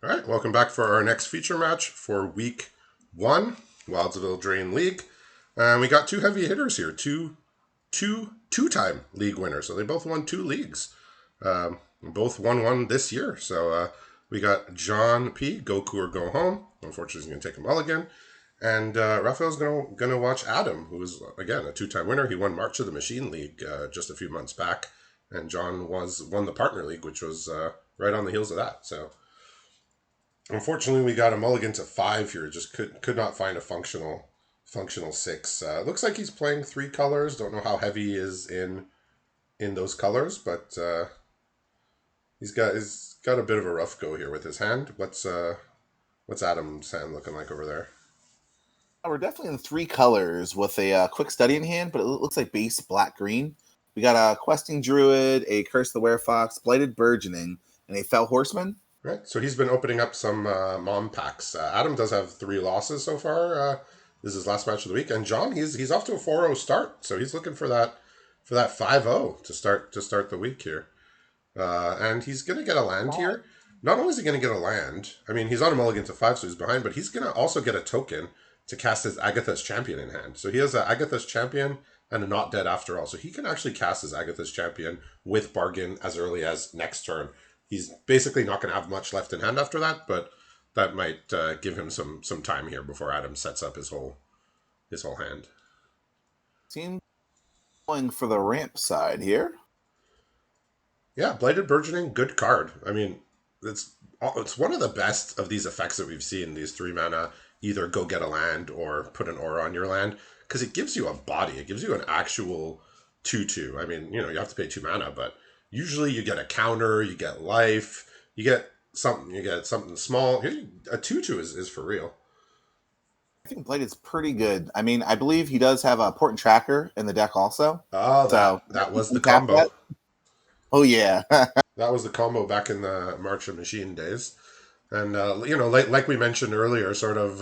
All right, welcome back for our next feature match for week one, Wilds of Eldraine League. And we got two heavy hitters here, two-time league winners. So they both won two leagues. Both won one this year. So we got John P, Goku or Go Home. Unfortunately, he's going to take a mulligan. And Raphael's going to watch Adam, who is, again, a two-time winner. He won March of the Machine League just a few months back. And John won the Partner League, which was right on the heels of that. So unfortunately, we got a mulligan to 5 here. Just could not find a functional six. Looks like he's playing 3 colors. Don't know how heavy he is in those colors, but he's got a bit of a rough go here with his hand. What's Adam's hand looking like over there? We're definitely in 3 colors with a quick study in hand, but it looks like base black-green. We got a Questing Druid, a Curse the Werefox, Blighted Burgeoning, and a Fell Horseman. Right, so he's been opening up some mom packs. Adam does have 3 losses so far. This is his last match of the week, and John he's off to a 4-0 start, so he's looking for that 5-0 to start the week here. And he's gonna get a land here. Not only is he gonna get a land, I mean he's on a mulligan to 5, so he's behind, but he's gonna also get a token to cast his Agatha's Champion in hand. So he has an Agatha's Champion and a Not Dead After All, so he can actually cast his Agatha's Champion with Bargain as early as next turn. He's basically not going to have much left in hand after that, but that might give him some time here before Adam sets up his whole hand. Seems going for the ramp side here. Yeah, Blighted Burgeoning, good card. I mean, it's one of the best of these effects that we've seen. These 3 mana, either go get a land or put an aura on your land, because it gives you a body. It gives you an actual 2/2. I mean, you have to pay 2 mana, but usually you get a counter, you get life, you get something small. Here, a 2/2 is for real. I think Blighted's pretty good. I mean, I believe he does have a Port Tracker in the deck also. Oh, that was the combo. That. Oh, yeah. That was the combo back in the March of Machine days. And, like we mentioned earlier, sort of,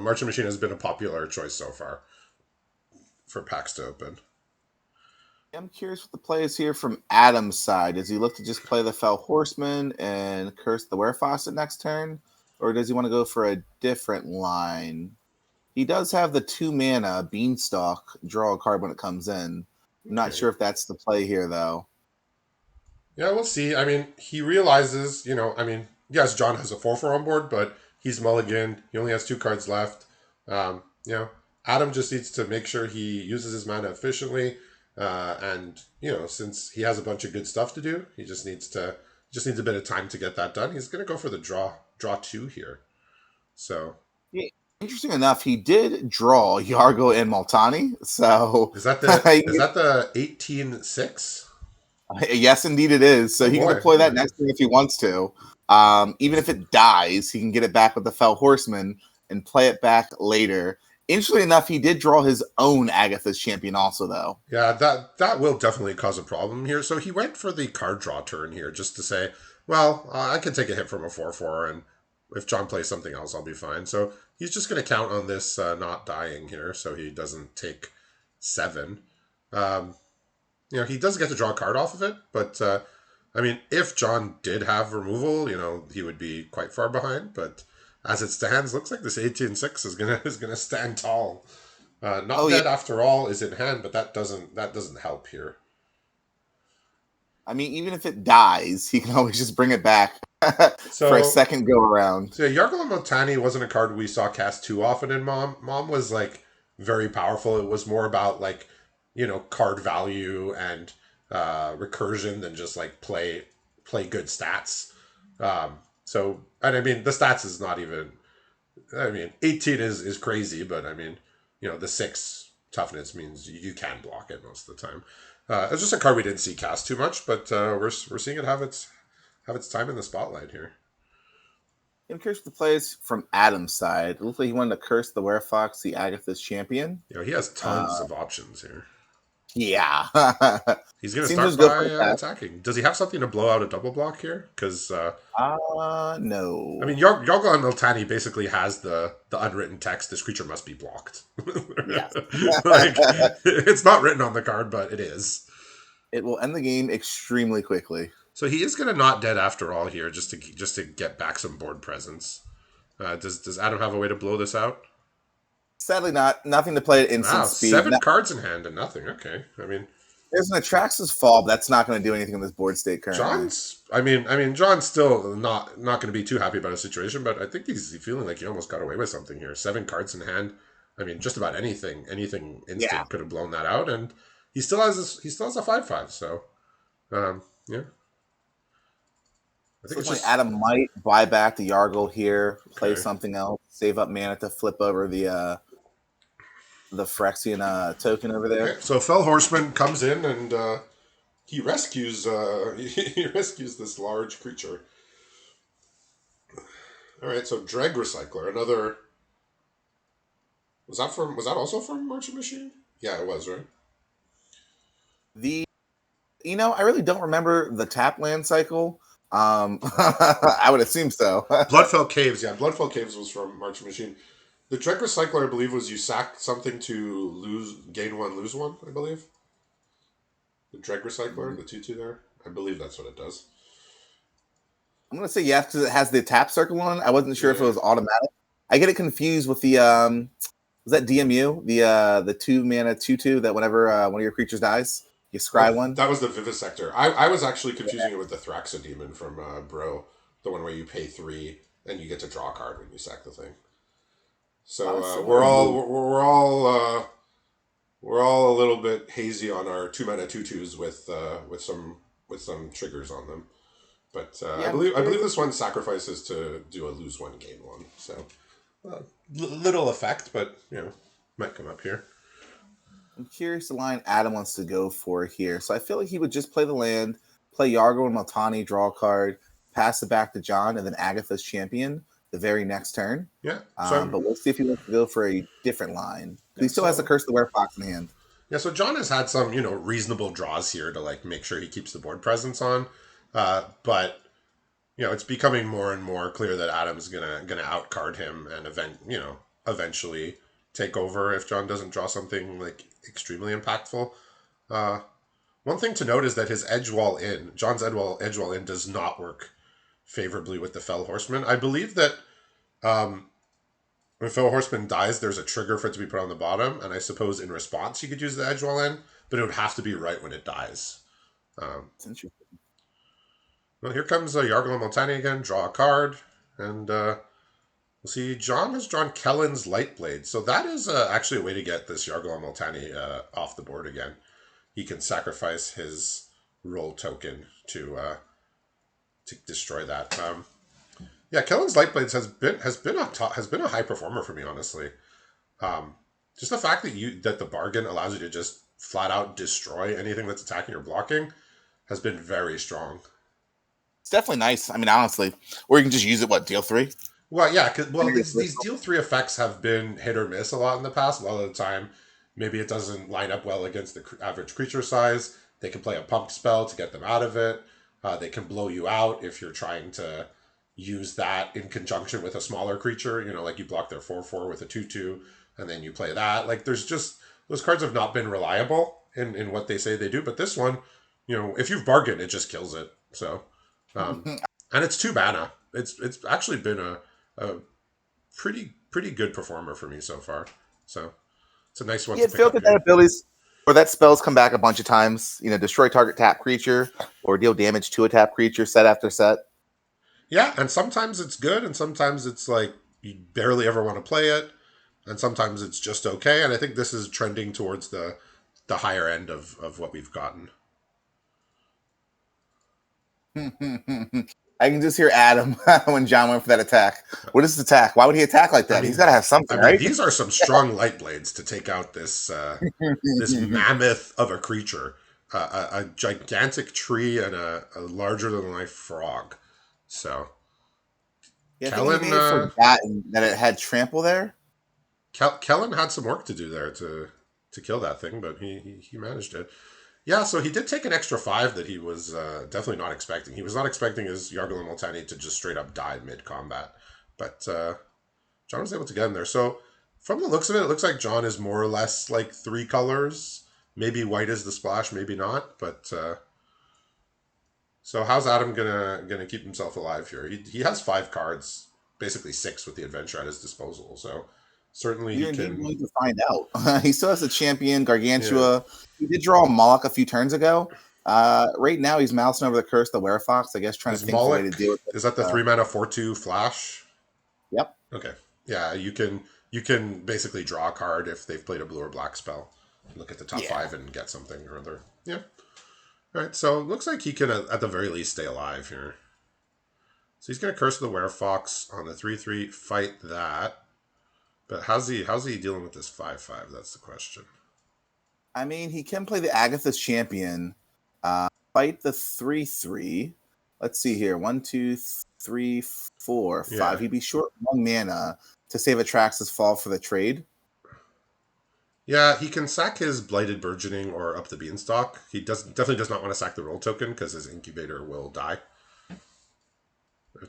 March of Machine has been a popular choice so far for packs to open. I'm curious what the play is here from Adam's side. Does he look to just play the Fell Horseman and Curse the Werefox next turn? Or does he want to go for a different line? He does have the 2 mana Beanstalk, draw a card when it comes in. I'm not sure if that's the play here, though. Yeah, we'll see. I mean, he realizes, yes, John has a 4/4 on board, but he's mulliganed. He only has 2 cards left. Adam just needs to make sure he uses his mana efficiently. And since he has a bunch of good stuff to do, he just needs a bit of time to get that done. He's going to go for the draw 2 here. So, yeah, interesting enough, he did draw Yargo and Multani. So is that the 18/6? Yes, indeed it is. So he can deploy that next turn if he wants to. Even if it dies, he can get it back with the Fell Horseman and play it back later. Interestingly enough, he did draw his own Agatha's Champion also, though. Yeah, that will definitely cause a problem here. So he went for the card draw turn here just to say, well, I can take a hit from a 4/4, and if John plays something else, I'll be fine. So he's just going to count on this not dying here so he doesn't take 7. He does get to draw a card off of it, but, if John did have removal, he would be quite far behind, but as it stands, looks like this 18/6 is gonna stand tall. Not Dead After All is in hand, but that doesn't help here. I mean, even if it dies, he can always just bring it back for a second go around. So Yargle and Multani wasn't a card we saw cast too often in Mom. Mom was very powerful. It was more about card value and recursion than just play good stats. The stats is not even. 18 is crazy, but the 6 toughness means you can block it most of the time. It's just a card we didn't see cast too much, but we're seeing it have its time in the spotlight here. I'm curious what the plays from Adam's side. It looks like he wanted to Curse the Werefox, the Agatha's Champion. He has tons of options here. Yeah. He's going to start by attacking. Does he have something to blow out a double block here? Because no. Yargle and Multani basically has the unwritten text, this creature must be blocked. Yeah. It's not written on the card, but it is. It will end the game extremely quickly. So he is going to not dead after all here, just to get back some board presence. Does Adam have a way to blow this out? Sadly, not nothing to play at instant Wow, speed. seven cards in hand and nothing. Okay, I mean, There's an Atrax's Fall, but that's not going to do anything in this board state currently. John's still not going to be too happy about his situation, but I think he's feeling like he almost got away with something here. Seven cards in hand. I mean, just about anything Yeah. instant could have blown that out, and he still has a 5/5. So, yeah, I think it's Unfortunately, just Adam might buy back the Yargle here, play okay. something else, save up mana to flip over the Phyrexian token over there. Okay, so Fell Horseman comes in and he rescues he rescues this large creature. All right, so Dreg Recycler, another. Was that also from Merchant Machine? Yeah, it was, right? The I really don't remember the tap land cycle. I would assume so. Bloodfell Caves, yeah, Bloodfell Caves was from Merchant Machine. The Dreg Recycler, I believe, was you sack something to gain one, lose one. I believe the Dreg Recycler, the 2/2 there. I believe that's what it does. I'm gonna say yes because it has the tap circle on. I wasn't sure if it Yeah. was automatic. I get it confused with the was that DMU the 2 mana 2/2 that whenever one of your creatures dies you scry Oh, one. that was the Vivisector. I was actually confusing it with the Thraxa Demon from Bro, the one where you pay 3 and you get to draw a card when you sack the thing. A lot So of similar moves. we're all a little bit hazy on our 2 mana 2/2s with some triggers on them. But Yeah, I'm I curious. believe this one sacrifices to do a lose one, gain one. So little effect, but might come up here. I'm curious the line Adam wants to go for here. So I feel like he would just play the land, play Yargo and Maltani, draw a card, pass it back to John, and then Agatha's Champion the very next turn. Yeah. So But we'll see if he wants to go for a different line. yeah. He still has the Curse of the Werefox in hand. Yeah, so John has had some, reasonable draws here to like make sure he keeps the board presence on. But it's becoming more and more clear that Adam's gonna outcard him and eventually take over if John doesn't draw something like extremely impactful. Uh, One thing to note is that his John's edge wall in does not work favorably with the Fell Horseman. I believe that when Fell Horseman dies, there's a trigger for it to be put on the bottom, and I suppose in response you could use the edge wall in, but it would have to be right when it dies. It's interesting. Well, here comes Yargul Multani again. Draw a card, and we'll see. John has drawn Kellen's Lightblade, so that is actually a way to get this Yargul Multani off the board again. He can sacrifice his roll token to destroy that. Yeah, Kellen's Lightblades has been a high performer for me, honestly. Just the fact that the bargain allows you to just flat out destroy anything that's attacking or blocking has been very strong. It's definitely nice. I mean, honestly, or you can just use it. What deal 3? Well, yeah, these deal 3 effects have been hit or miss a lot in the past. A lot of the time, maybe it doesn't line up well against the average creature size. They can play a pump spell to get them out of it. They can blow you out if you're trying to use that in conjunction with a smaller creature. Like you block their 4/4 with a 2/2, and then you play that. Like there's just those cards have not been reliable in what they say they do. But this one, if you've bargained, it just kills it. So, and it's 2 mana. It's actually been a pretty good performer for me so far. So it's a nice one Yeah, to it pick feels up like that here. abilities or that spells come back a bunch of times. Destroy target tap creature or deal damage to a tap creature set after set. Yeah, and sometimes it's good, and sometimes it's like you barely ever want to play it, and sometimes it's just okay. And I think this is trending towards the higher end of what we've gotten. I can just hear Adam when John went for that attack. What is this attack? Why would he attack like I that? He's mean, got to have something, right? these are some strong light blades to take out this mammoth of a creature, a gigantic tree and a larger than life frog. So Yeah, I think he Kellen may have forgotten that it had trample there. Kellen had some work to do there to kill that thing, but he managed it. Yeah, so he did take an extra 5 that he was definitely not expecting. He was not expecting his Yargul and Multani to just straight up die mid combat, but John was able to get him there. So from the looks of it, it looks like John is more or less like 3 colors. Maybe white is the splash, maybe not, but So how's Adam gonna keep himself alive here? He has 5 cards, basically 6 with the adventure at his disposal. So certainly he You're indeed can. going to find out. He still has a champion, Yeah, Gargantua. He did draw a Moloch a few turns ago. Right now, he's mousing over the Curse, the Werefox, I guess, trying to is think of a way to Moloch, deal with it. is that the 3 mana 4/2 flash? Yep. Okay, yeah, you can basically draw a card if they've played a blue or black spell. Look at the top Yeah. 5 and get something or other. Yeah. All right. So it looks like he can at the very least stay alive here. So he's gonna curse the Werefox on the 3/3, fight that. But how's he dealing with this 5/5? That's the question. I mean, he can play the Agatha's champion, fight the 3/3. Let's see here. 1, 2, 3, 4, 5. Yeah. He'd be short 1 mana to save Atrax's fall for the trade. Yeah, he can sack his Blighted Burgeoning or up the Beanstalk. He definitely does not want to sack the roll token because his Incubator will die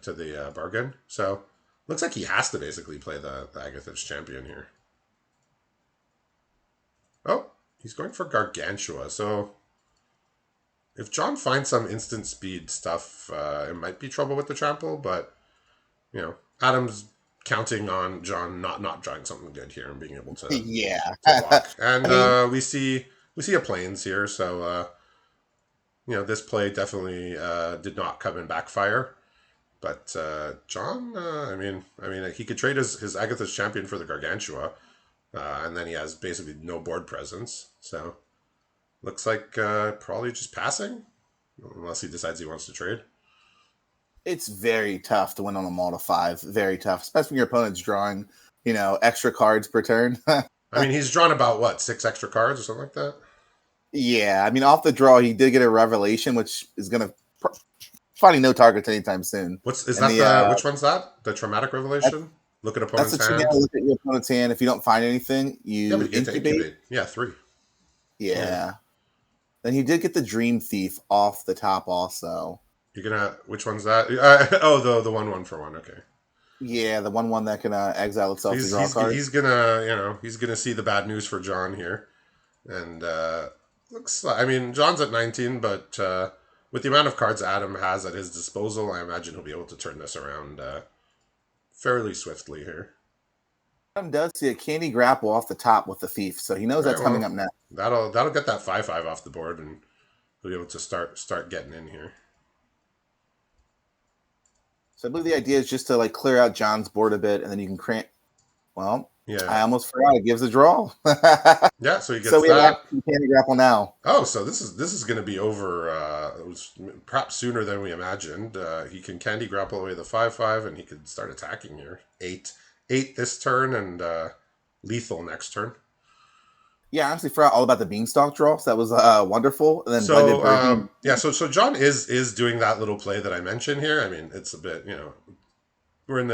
to the bargain. So looks like he has to basically play the Agatha's champion here. Oh, he's going for Gargantua. So if John finds some instant speed stuff, it might be trouble with the trample, but Adam's counting on John not drawing something good here and being able to Yeah. block. And I mean, we see a plains here, so this play definitely did not come in backfire. But John, he could trade his Agatha's champion for the Gargantua, and then he has basically no board presence. So looks like probably just passing, unless he decides he wants to trade. it's very tough to win on a Malta 5. Very tough, especially when your opponent's drawing, extra cards per turn. I mean, he's drawn about what, 6 extra cards or something like that. Yeah, I mean, off the draw, he did get a revelation, which is going to finding no targets anytime soon. Which one's that? The traumatic revelation? Look at That's opponent's the 2 hand. mana. Look at your opponent's hand. If you don't find anything, Yeah, but you you get to incubate. Yeah, 3. Yeah. Then he did get the Dream Thief off the top also. You're gonna. Which one's that? The 1/1 for 1. Okay. Yeah, the 1/1 that can exile itself to draw a card. He's gonna see the bad news for John here, and looks like, I mean, John's at 19, but with the amount of cards Adam has at his disposal, I imagine he'll be able to turn this around fairly swiftly here. Adam does see a Candy Grapple off the top with the Thief, so he knows that's coming up next. That'll get that 5/5 off the board, and he'll be able to start getting in here. So I believe the idea is just to clear out John's board a bit, and then you can crank. Well, Yeah. I almost forgot. It gives a draw. Yeah, so he gets so we that. have Candy Grapple now. Oh, so this is going to be over perhaps sooner than we imagined. He can Candy Grapple away the 5/5, and he can start attacking here. 8 this turn, and lethal next turn. Yeah, I honestly forgot all about the Beanstalk draw. So that was wonderful. And then so John is doing that little play that I mentioned here. I mean, it's a bit, we're in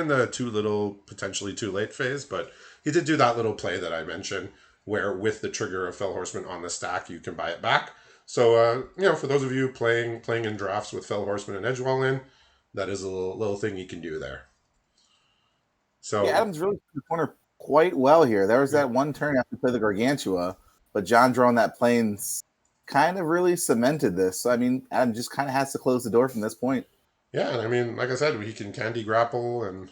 the too little, potentially too late phase, but he did do that little play that I mentioned, where with the trigger of Fell Horseman on the stack, you can buy it back. So for those of you playing in drafts with Fell Horseman and Edgewall in, that is a little thing you can do there. So yeah, Adam's really in the corner quite well here. There was that one turn after play the Gargantua, but John drawing that plains kind of really cemented this. So I mean, Adam just kind of has to close the door from this point. Yeah, and I mean, like I said, he can Candy Grapple, and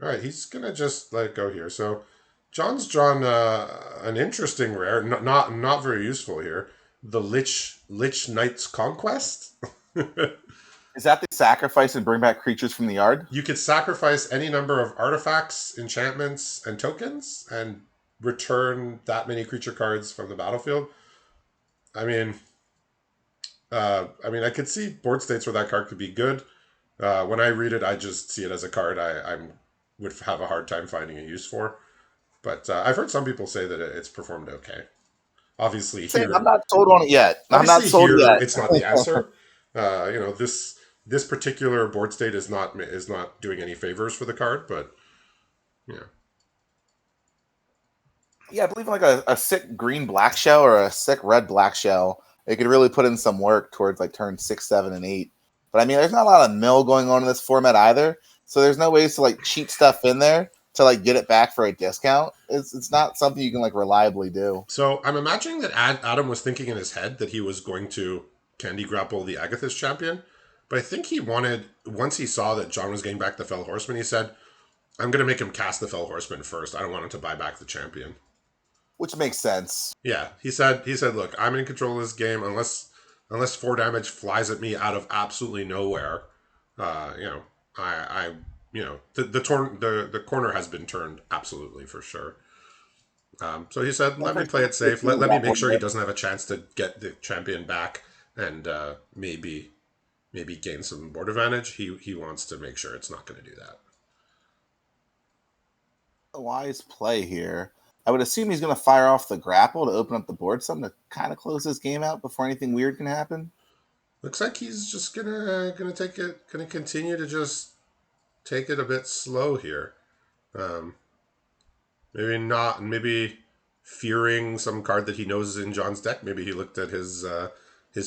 all right, he's gonna just go here. So John's drawn an interesting rare, not very useful here. The Lich Knight's Conquest. Is that the sacrifice and bring back creatures from the yard? You could sacrifice any number of artifacts, enchantments, and tokens, and return that many creature cards from the battlefield. I mean, I could see board states where that card could be good. When I read it, I just see it as a card I would have a hard time finding a use for. But I've heard some people say that it's performed okay. Obviously, here I'm not sold on it yet. I'm not sold yet. It's not the answer. This particular board state is not doing any favors for the card, but yeah, I believe a sick green black shell or a sick red black shell, it could really put in some work towards turn 6, 7, and 8. But I mean, there's not a lot of mill going on in this format either, so there's no ways to cheat stuff in there. to like get it back for a discount. It's not something you can like reliably do. So I'm imagining that Adam was thinking in his head that he was going to candy grapple the Agathis champion, but I think he wanted, once he saw that John was getting back the Fell Horseman, he said, I'm going to make him cast the Fell Horseman first. I don't want him to buy back the champion. Which makes sense. Yeah, he said, look, I'm in control of this game unless 4 damage flies at me out of absolutely nowhere. You know, I you know, the corner has been turned absolutely for sure. So he said, let me play it safe. Let me make sure he doesn't have a chance to get the champion back and maybe gain some board advantage. He wants to make sure it's not going to do that. A wise play here. I would assume he's going to fire off the grapple to open up the board some to kind of close this game out before anything weird can happen. Looks like he's just gonna continue to just take it a bit slow here. Maybe fearing some card that he knows is in John's deck. Maybe he looked at his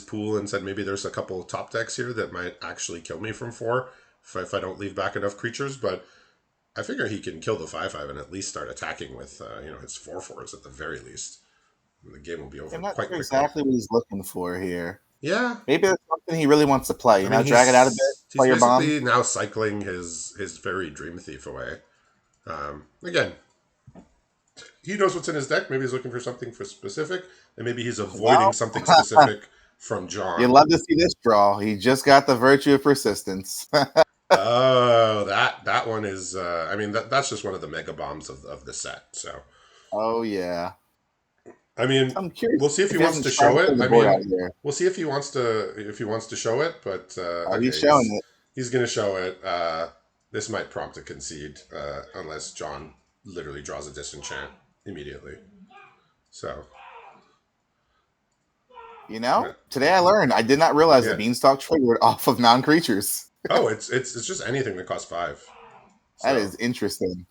pool and said, maybe there's a couple of top decks here that might actually kill me from 4 if I don't leave back enough creatures. But I figure he can kill the 5/5 and at least start attacking with his 4/4s at the very least. And the game will be over I'm not quite sure quickly. exactly what he's looking for here. Yeah, maybe that's something he really wants to play. Drag it out a bit. Play He's your bomb. basically now cycling his very Dream Thief away. Again, he knows what's in his deck. Maybe he's looking for something for specific, and maybe he's avoiding something specific from John. You'd love to see this draw. He just got the Virtue of Persistence. Oh, that one is. That's just one of the mega bombs of the set. So. Oh yeah. I mean, I'm curious. We'll see if he wants to show it. We'll see if he wants to show it. But he's showing it. He's going to show it. This might prompt a concede unless John literally draws a disenchant immediately. So, today I learned. I did not realize the Beanstalk triggered off of non-creatures. Oh, it's just anything that costs 5. So, that is interesting.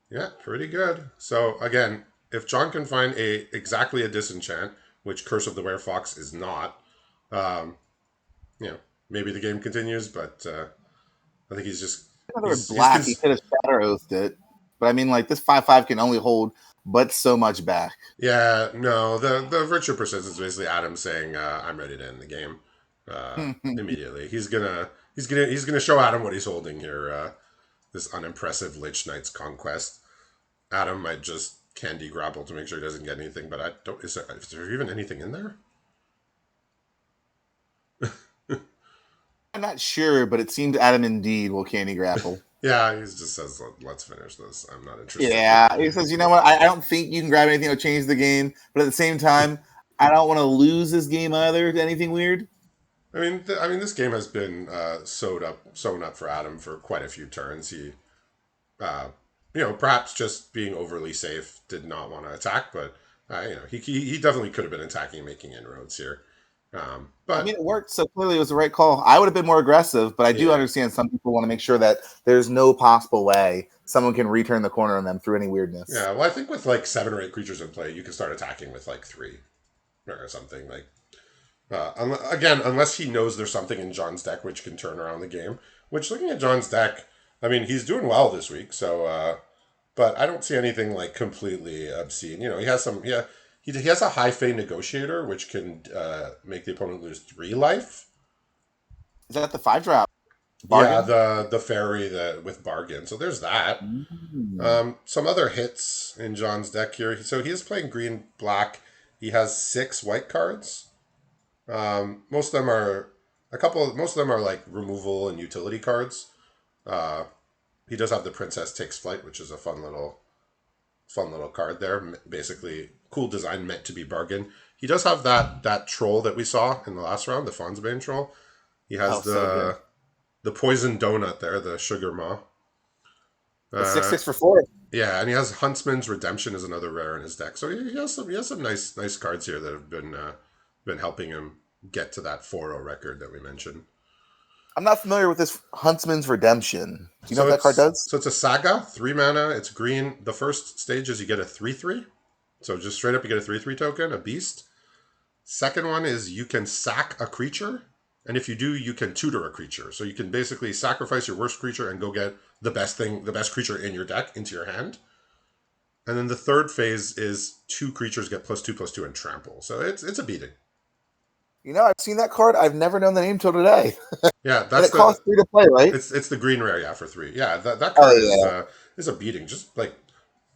Yeah, pretty good. So again, if John can find exactly a disenchant, which Curse of the Werefox is not, maybe the game continues. But I think he's just black. He could have Shatter Oathed it, but this 5/5 can only hold but so much back. Yeah, no, the Virtue Persistence is basically Adam saying, "I'm ready to end the game immediately." He's gonna show Adam what he's holding here. This unimpressive Lich Knight's Conquest. Adam might just candy grapple to make sure he doesn't get anything, but I don't. Is there even anything in there? I'm not sure, but it seems Adam indeed will candy grapple. Yeah, he just says, "Let's finish this. I'm not interested." Yeah, he says, "You know what? I don't think you can grab anything that will change the game, but at the same time, I don't want to lose this game either to anything weird." I mean, this game has been sewn up for Adam for quite a few turns. He, perhaps just being overly safe, did not want to attack, but he definitely could have been attacking and making inroads here. But it worked, so clearly it was the right call. I would have been more aggressive, but I do understand some people want to make sure that there's no possible way someone can return the corner on them through any weirdness. Yeah, well, I think with 7 or 8 creatures in play, you can start attacking with 3 or something. Unless he knows there's something in John's deck which can turn around the game. Which, looking at John's deck, he's doing well this week. So, but I don't see anything completely obscene. He has some. Yeah. He has a high Fey Negotiator, which can make the opponent lose 3 life. Is that the 5-drop? Bargain? Yeah, the fairy with Bargain. So there's that. Mm-hmm. Some other hits in John's deck here. So he is playing green-black. He has 6 white cards. Most of them are removal and utility cards. He does have the Princess Takes Flight, which is a fun little card there. Basically, cool design meant to be bargain. He does have that troll that we saw in the last round, the Fonsbane troll. He has the poison donut there, the sugar maw. 6/6 for 4. Yeah, and he has Huntsman's Redemption as another rare in his deck. So he has some nice cards here that have been helping him get to that 4-0 record that we mentioned. I'm not familiar with this Huntsman's Redemption. Do you know what that card does? So it's a saga, 3 mana. It's green. The first stage is you get a 3/3. So just straight up, you get a 3/3 token, a beast. Second one is you can sack a creature. And if you do, you can tutor a creature. So you can basically sacrifice your worst creature and go get the best creature in your deck into your hand. And then the third phase is 2 creatures get +2/+2 and trample. So it's a beating. I've seen that card. I've never known the name till today. Yeah, And that's it costs the 3 to play, right? it's the green rare, yeah, for 3. Yeah, that Oh card yeah. is a beating. Just like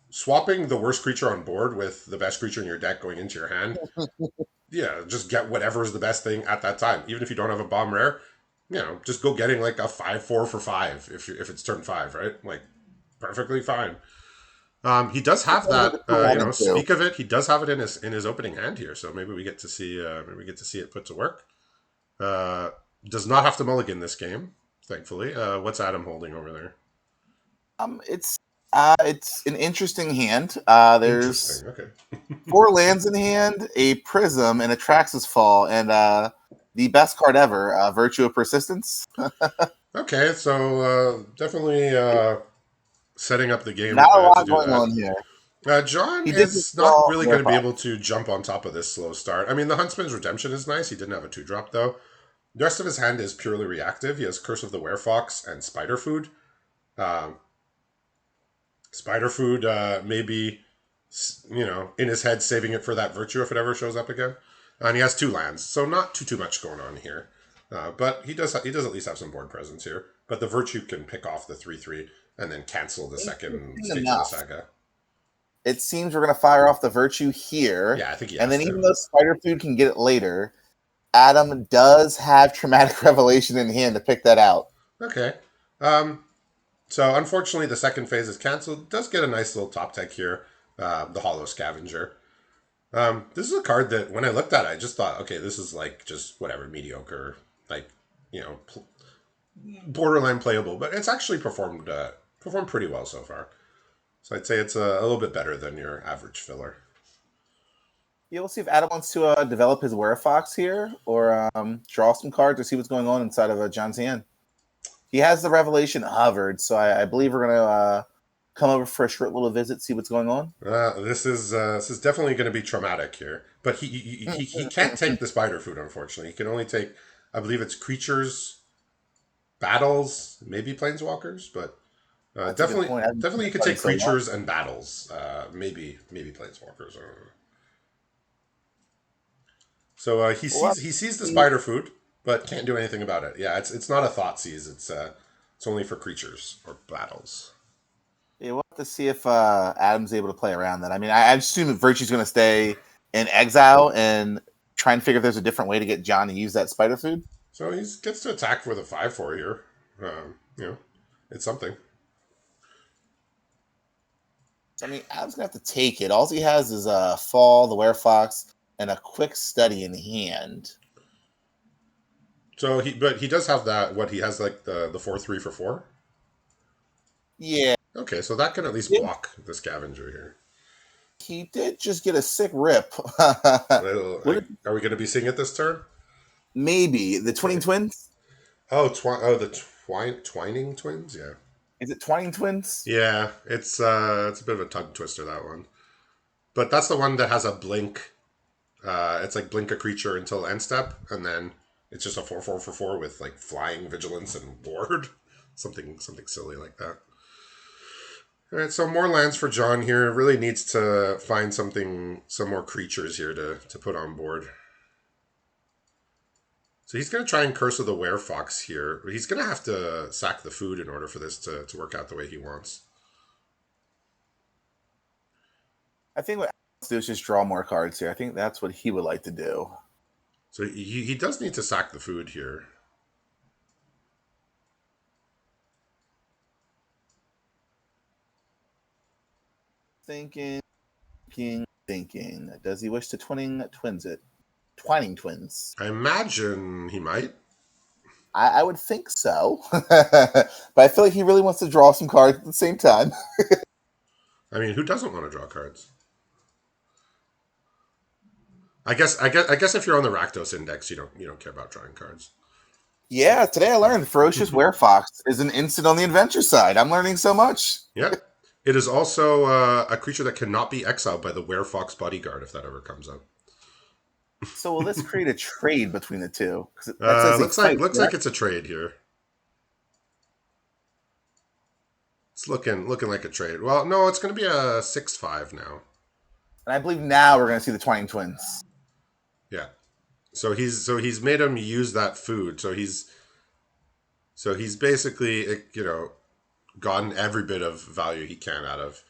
swapping the worst creature on board with the best creature in your deck going into your hand. Yeah, just get whatever is the best thing at that time. Even if you don't have a bomb rare, just go getting like a 5/4 for 5 if it's turn 5, right? Like perfectly fine. He does have that. Too. Speak of it, he does have it in his opening hand here. So maybe we get to see it put to work. Uh, does not have to mulligan this game, thankfully. What's Adam holding over there? It's an interesting hand. There's Interesting. Okay. 4 lands in hand, a Prism, and a Traxxas Fall, and the best card ever, Virtue of Persistence. Okay, so definitely setting up the game Not a to lot do going that. on here. John He did is not withdraw really going to be Werewolf. able to jump on top of this slow start. I mean, the Huntsman's Redemption is nice. He didn't have a 2-drop, though. The rest of his hand is purely reactive. He has Curse of the Werefox and Spider Food. Um, Spider Food, maybe, in his head, saving it for that Virtue if it ever shows up again. And he has 2 lands, so not too much going on here. But he does at least have some board presence here. But the Virtue can pick off the 3/3 and then cancel the second Stage of the Saga. It seems we're going to fire off the Virtue here. Yeah, I think he and has then to. even though Spider Food can get it later, Adam does have Traumatic Revelation in hand to pick that out. Okay. So unfortunately, the second phase is canceled. It does get a nice little top tech here, the Hollow Scavenger. This is a card that when I looked at it, I just thought, okay, this is like just whatever, mediocre, like, borderline playable, but it's actually performed pretty well so far. So I'd say it's a little bit better than your average filler. Yeah, we'll see if Adam wants to develop his Werefox here or draw some cards or see what's going on inside of John's hand. He has the Revelation hovered, so I believe we're going to come over for a short little visit, see what's going on. This is definitely going to be traumatic here, but he can't take the Spider Food, unfortunately. He can only take, I believe it's creatures, battles, maybe planeswalkers, but definitely you could take creatures and battles. Maybe planeswalkers. So he sees the Spider Food, but can't do anything about it. Yeah, it's not a thought seize. It's only for creatures or battles. Yeah, we'll have to see if Adam's able to play around that. I mean, I assume that Virtue's going to stay in exile and try and figure if there's a different way to get John to use that Spider Food. So he gets to attack for the 5/4 here. It's something. So, I mean, Adam's going to have to take it. All he has is a Fall, the Werefox, and a Quick Study in hand. So he does have that. What he has like the 4/3 for 4. Yeah. Okay, so that can at least block the Scavenger here. He did just get a sick rip. Are we going to be seeing it this turn? Maybe the Twining Twins. The Twining Twins. Yeah. Is it Twining Twins? Yeah, it's a bit of a tongue twister, that one. But that's the one that has a blink. It's like blink a creature until end step, and then it's just a 4/4 for 4 with like flying, vigilance, and ward. Something silly like that. All right, so more lands for John here. Really needs to find some more creatures here to put on board. So he's going to try and Curse of the Werefox here. He's going to have to sack the food in order for this to work out the way he wants. I think what Alex do is just draw more cards here. I think that's what he would like to do. So he does need to sack the food here. Thinking. Does he wish to Twining Twins? I imagine he might. I would think so. But I feel like he really wants to draw some cards at the same time. I mean, who doesn't want to draw cards? I guess if you're on the Rakdos index, you don't care about drawing cards. Yeah, today I learned Ferocious Werefox is an instant on the adventure side. I'm learning so much. Yeah. It is also a creature that cannot be exiled by the Werefox Bodyguard if that ever comes up. So will this create a trade between the two? Because that says they Looks fight. like it's a trade here. It's looking like a trade. Well, no, it's going to be a 6-5 now. And I believe now we're going to see the Twining Twins. Yeah. So he's made him use that food. So he's basically gotten every bit of value he can out of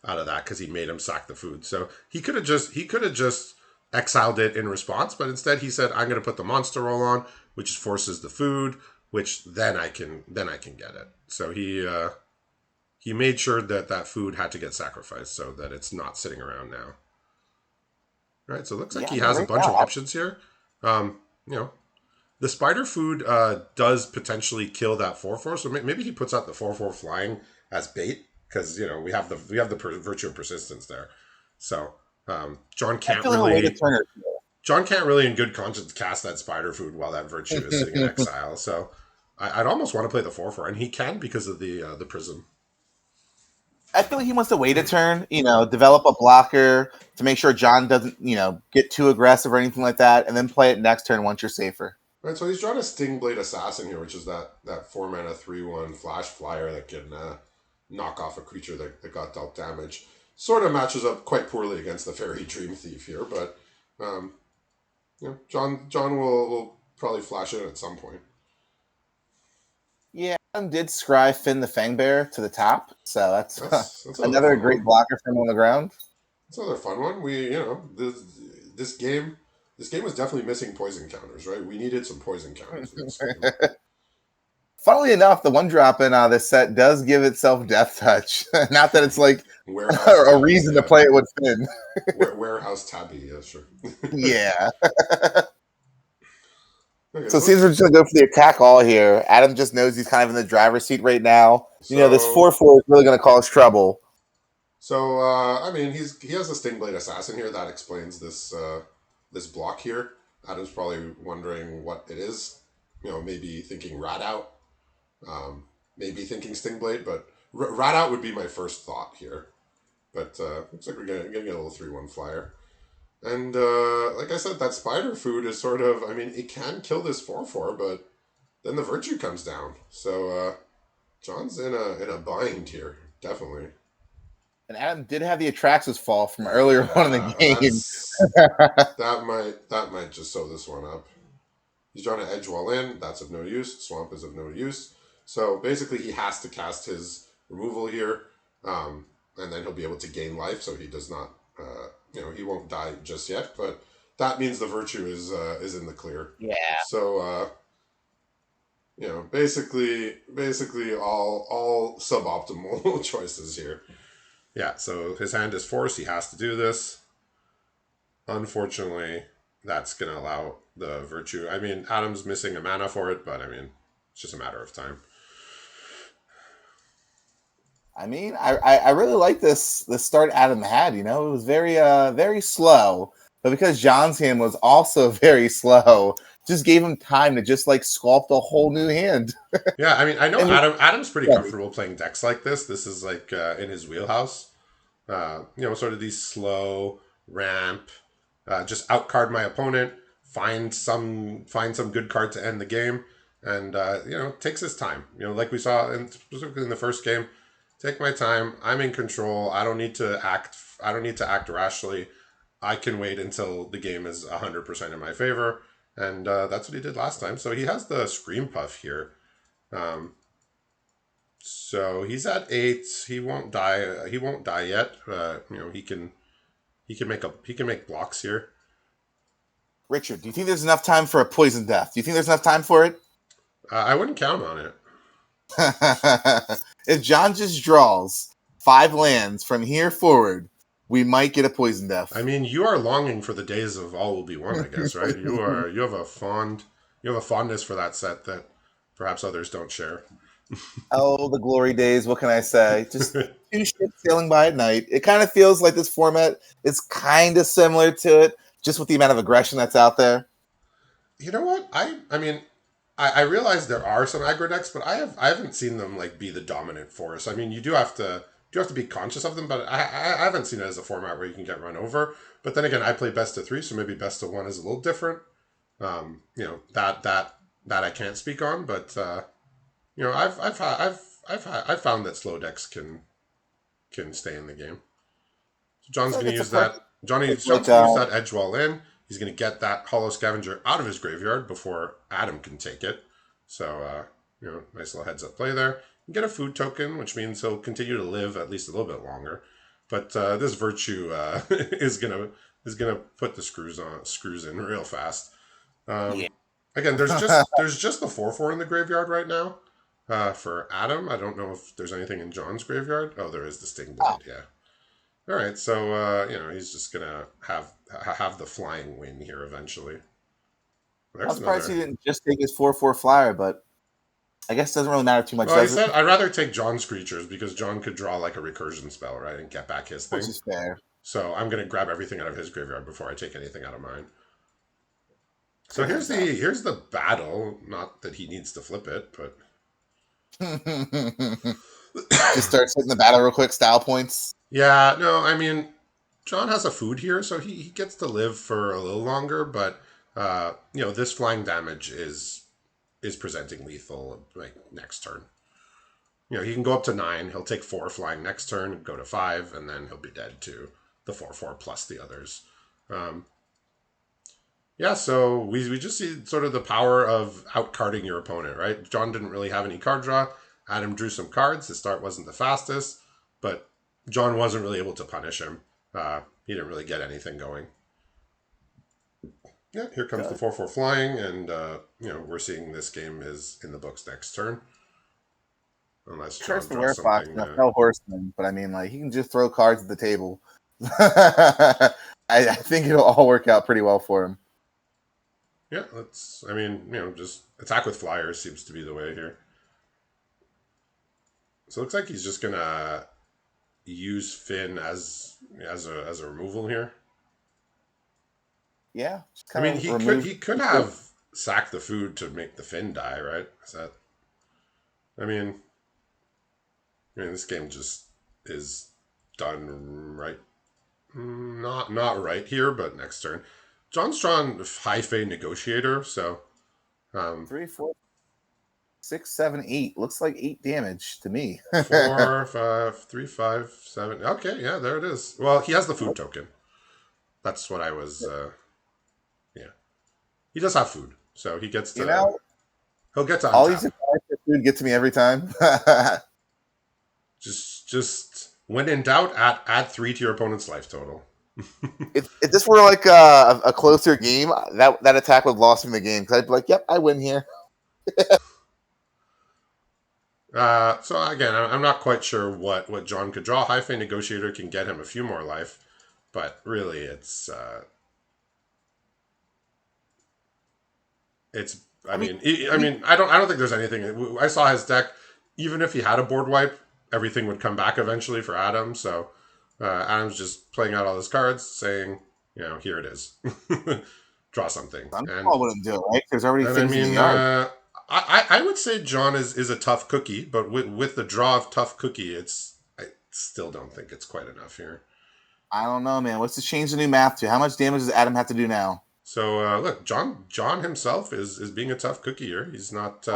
that because he made him sack the food. So he could have just exiled it in response, but instead he said, "I'm going to put the monster roll on, which forces the food, which then I can get it." So he made sure that that food had to get sacrificed so that it's not sitting around now. All right, so it looks like Yeah, he I mean, has a right bunch of now, options here. You know, the spider food does potentially kill that 4/4, so maybe he puts out the 4/4 flying as bait because we have the virtue of persistence there. So John I can't feel like a way to really turn it. John can't really in good conscience cast that spider food while that virtue is sitting in exile. So I'd almost want to play the 4/4, and he can because of the prism. I feel like he wants to wait a turn, develop a blocker to make sure John doesn't, get too aggressive or anything like that, and then play it next turn once you're safer. Right, so he's drawn a Stingblade Assassin here, which is that 4 mana 3/1 flash flyer that can knock off a creature that got dealt damage. Sort of matches up quite poorly against the Fairy Dream Thief here, but um, John will probably flash it at some point. Yeah, Adam did scry Finn the Fangbear to the top, so that's That's another another fun great one. blocker for him on the ground. That's another fun one. This game was definitely missing poison counters, right? We needed some poison counters in this game. Funnily enough, the one drop in this set does give itself Death Touch. Not that it's like Warehouse a Tabby, reason to yeah. play it with Finn. Warehouse Tabby, yeah, sure. Yeah. Okay, So it seems we're just gonna go for the attack all here. Adam just knows he's kind of in the driver's seat right now. This so 4/4 is really gonna cause trouble. So I mean, he has a Stingblade Assassin here that explains this block here. Adam's probably wondering what it is. Maybe thinking Rat Out, maybe thinking Stingblade, but Rat Out would be my first thought here. But looks like we're gonna get a little 3/1 flyer. And like I said, that spider food is sort of. I mean, it can kill this 4/4, but then the virtue comes down. So John's in a bind here, definitely. And Adam did have the Atraxas fall from earlier on in the Yeah, game. that might just sew this one up. He's trying to edge wall in. That's of no use. Swamp is of no use. So basically, he has to cast his removal here, and then he'll be able to gain life. So he does not, he won't die just yet. But that means the virtue is in the clear. Yeah. So basically all suboptimal choices here. Yeah. So his hand is forced. He has to do this. Unfortunately, that's going to allow the virtue. I mean, Adam's missing a mana for it, but I mean, it's just a matter of time. I mean, I really like this start Adam had. It was very slow, but because John's hand was also very slow, just gave him time to just like sculpt a whole new hand. Yeah, I mean, I know And Adam's pretty comfortable playing decks like this. This is like in his wheelhouse. Sort of these slow ramp, just outcard my opponent, find some good card to end the game, and takes his time. Like we saw specifically in the first game, take my time. I'm in control. I don't need to act. I don't need to act rashly. I can wait until the game is 100% in my favor, and that's what he did last time. So he has the Scream Puff here. So he's at 8. He won't die. He won't die yet. He can make blocks here. Richard, do you think there's enough time for a poison death? Do you think there's enough time for it? I wouldn't count on it. If John just draws 5 lands from here forward, we might get a poison death. I mean, you are longing for the days of all will be one, I guess, right? You have a fondness for that set that perhaps others don't share. Oh, the glory days. What can I say? Just 2 ships sailing by at night. It kind of feels like this format is kind of similar to it, just with the amount of aggression that's out there. You know what? I mean, I realize there are some aggro decks, but I haven't seen them like be the dominant force. I mean, you do have to do have to be conscious of them, but I haven't seen it as a format where you can get run over. But then again, I play best of 3, so maybe best of 1 is a little different. That I can't speak on, but I've found that slow decks can stay in the game. So I John's feel like going to it's a use that. perfect like John's going to use that edge wall in. He's going to get that Hollow Scavenger out of his graveyard before Adam can take it. So nice little heads up play there. You get a food token, which means he'll continue to live at least a little bit longer. But this virtue is gonna put the screws in real fast. yeah. Again, there's just the 4/4 in the graveyard right now. For Adam, I don't know if there's anything in John's graveyard. Oh, there is the Sting Oh, Blade. Yeah. All right, so he's just gonna have the flying win here eventually. I'm There's surprised he another. didn't just take his 4/4 flyer, but I guess it doesn't really matter too much, Well, he does it? said I'd rather take John's creatures because John could draw like a recursion spell, right, and get back his Which thing. is fair. So I'm gonna grab everything out of his graveyard before I take anything out of mine. So Good here's heads the up. here's the battle. Not that he needs to flip it, but Just starts hitting the battle real quick. Style points. yeah, no, I mean, John has a food here, so he gets to live for a little longer. But this flying damage is presenting lethal like next turn. He can go up to 9. He'll take 4 flying next turn, go to 5, and then he'll be dead to the 4/4 plus the others. Um, yeah, so we just see sort of the power of outcarding your opponent, right? John didn't really have any card draw. Adam drew some cards. His start wasn't the fastest, but John wasn't really able to punish him. He didn't really get anything going. Yeah, here comes the Good. 4/4 flying, and we're seeing this game is in the books next turn, unless Curse John the draws Werefox something. and a Fell Horseman, but I mean, like, he can just throw cards at the table. I think it'll all work out pretty well for him. Yeah, let's. I mean, just attack with flyers seems to be the way here. So it looks like he's just gonna use Finn as a removal here. Yeah, just I kind mean, of he could remove. he could have sacked the food to make the Finn die, right? Is that? I mean, this game just is done right. Not right here, but next turn. John's drawn High Fey Negotiator, so 3, 4, 6, 7, 8. Looks like 8 damage to me. 4, 5, 3, 5, 7. Okay, yeah, there it is. Well, he has the food token. That's what I was. Yeah, he does have food, so he gets You to. know, He'll get to all these untap. attacks for food get to me every time. Just when in doubt, add 3 to your opponent's life total. If this were like a closer game, that attack would have lost me the game because I'd be like, "Yep, I win here." So again, I'm not quite sure what John could draw. High Fey Negotiator can get him a few more life, but really, it's. I I mean, mean, I don't think there's anything. I saw his deck. Even if he had a board wipe, everything would come back eventually for Adam. So Adam's just playing out all his cards, saying, here it is. Draw something, Sunfall wouldn't do it, right? There's already and I things in the mean, yard. I would say John is a tough cookie, but with the draw of tough cookie, I still don't think it's quite enough here. I don't know, man. What's to change the new math to? How much damage does Adam have to do now? So look, John himself is being a tough cookie here. He's not,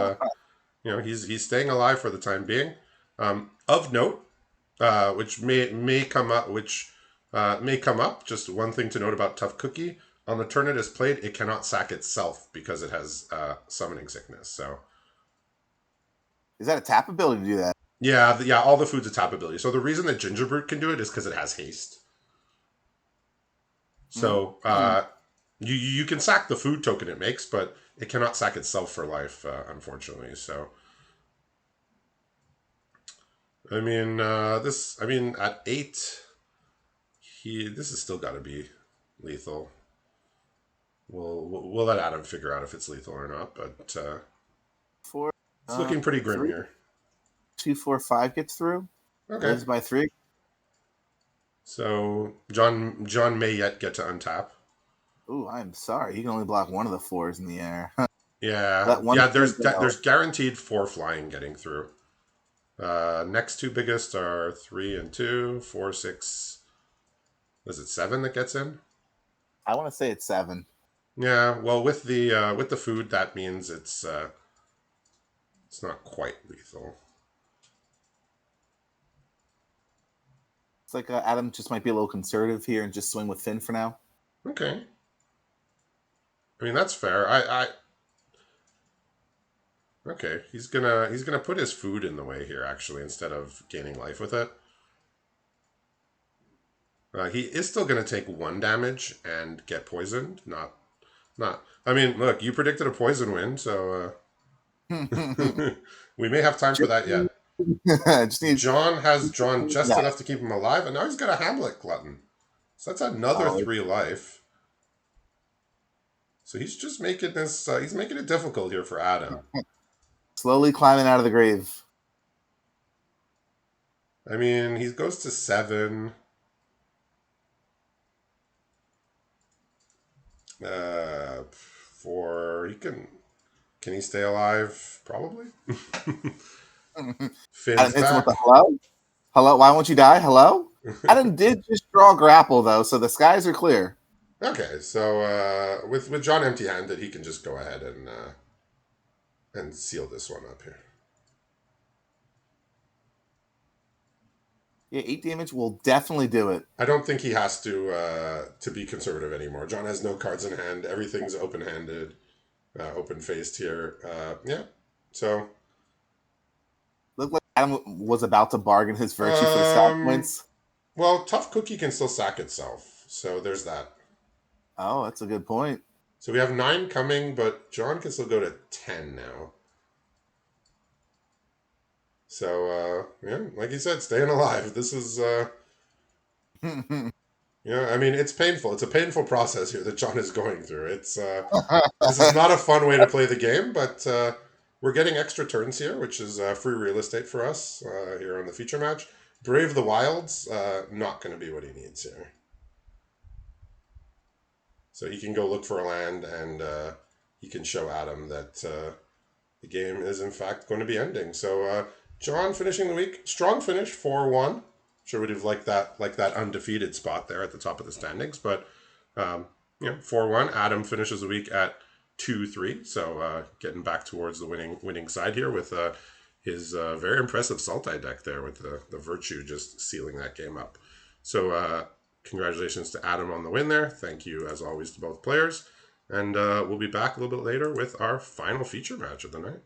he's staying alive for the time being. Of note, which may come up, Just one thing to note about tough cookie: on the turn it is played, it cannot sack itself because it has summoning sickness. So Is that a tap ability to do that? yeah, all the food's a tap ability. So the reason that Gingerbread can do it is because it has haste. So Mm-hmm. you can sack the food token it makes, but it cannot sack itself for life, unfortunately. So I mean, at 8, this has still got to be lethal. We'll let Adam figure out if it's lethal or not, but 4, it's looking pretty grim 3, here. 2, 4, 5 gets through. Okay, Lives by 3. so John may yet get to untap. Ooh, I'm sorry. He can only block one of the 4s in the air. Yeah, Let one yeah. 3 go. There's guaranteed 4 flying getting through. Next two biggest are 3 and 2, 4, 6. Was it 7 that gets in? I want to say it's 7. Yeah. Well, with the food, that means it's not quite lethal. It's like Adam just might be a little conservative here and just swing with Finn for now. Okay. I mean that's fair. Okay. He's gonna put his food in the way here actually instead of gaining life with it. He is still gonna take 1 damage and get poisoned. Not. I mean, look, you predicted a poison win, so we may have time for that yet. Just need. John has drawn just Yeah. enough to keep him alive, and now he's got a Hamlet glutton. So that's another Oh, 3 life. So he's just making this. He's making it difficult here for Adam. slowly climbing out of the grave. I mean, he goes to 7. For he can he stay alive? Probably. Adam Finn's hits him with back. the hello. Hello, why won't you die? Hello? Adam did just draw grapple though, so the skies are clear. Okay, so with John empty-handed, he can just go ahead and seal this one up here. Yeah, 8 damage will definitely do it. I don't think he has to be conservative anymore. John has no cards in hand. Everything's open-handed, open-faced here. Yeah, so Looked like Adam was about to bargain his virtue for the stat um, points. well, Tough Cookie can still sack itself, so there's that. Oh, that's a good point. So we have 9 coming, but John can still go to 10 now. So yeah, like you said, staying alive. This is yeah. I mean, it's painful. It's a painful process here that John is going through. It's this is not a fun way to play the game, but we're getting extra turns here, which is free real estate for us here on the feature match. Brave the Wilds, not going to be what he needs here. So he can go look for a land, and he can show Adam that the game is in fact going to be ending. So John finishing the week, strong finish, 4-1. Sure would have liked that undefeated spot there at the top of the standings, but 4-1. Adam finishes the week at 2-3, so getting back towards the winning side here with his very impressive Sultai deck there with the Virtue just sealing that game up. So congratulations to Adam on the win there. Thank you as always to both players, and we'll be back a little bit later with our final feature match of the night.